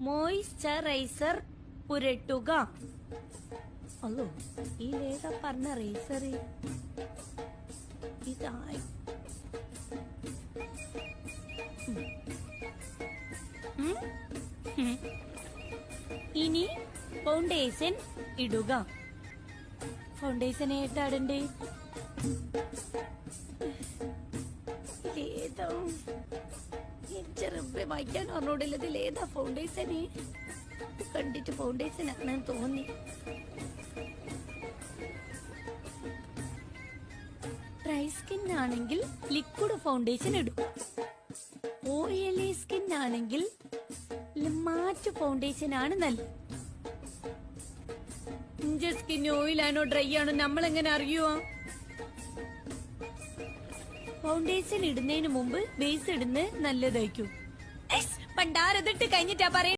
Moisturiser പുരട്ടുക. അല്ലോ ഈ ലേതാ പറഞ്ഞ റേസർ ഇതായി. ഇനി ഫൗണ്ടേഷൻ ഇടുക. ഫൗണ്ടേഷൻ ഏതാടണ്ടേ? ഇതേതാ ചെറുപ്പ വായിക്കാൻ പറഞ്ഞോടില്ലത് ഏതാ ഫൗണ്ടേഷന്? കണ്ടിട്ട് ഫൗണ്ടേഷൻ ആണെന്ന് തോന്നി. ഡ്രൈ സ്കിൻ ആണെങ്കിൽ ലിക്വിഡ് ഫൗണ്ടേഷൻ ഇടും. ഓയിലി സ്കിൻ ആണെങ്കിൽ മാറ്റ് ഫൗണ്ടേഷൻ ആണ് നല്ലത്. ഇഞ്ച സ്കിൻ ഓയിലാണോ ഡ്രൈ ആണോ നമ്മളെങ്ങനെ അറിയുവോ? ഫൗണ്ടേഷൻ ഇടുന്നതിന് മുമ്പ് ബേസ് ഇടുന്നത് നല്ലതായിരിക്കും. പണ്ടാരതിട്ട് കഴിഞ്ഞിട്ടാ പറയ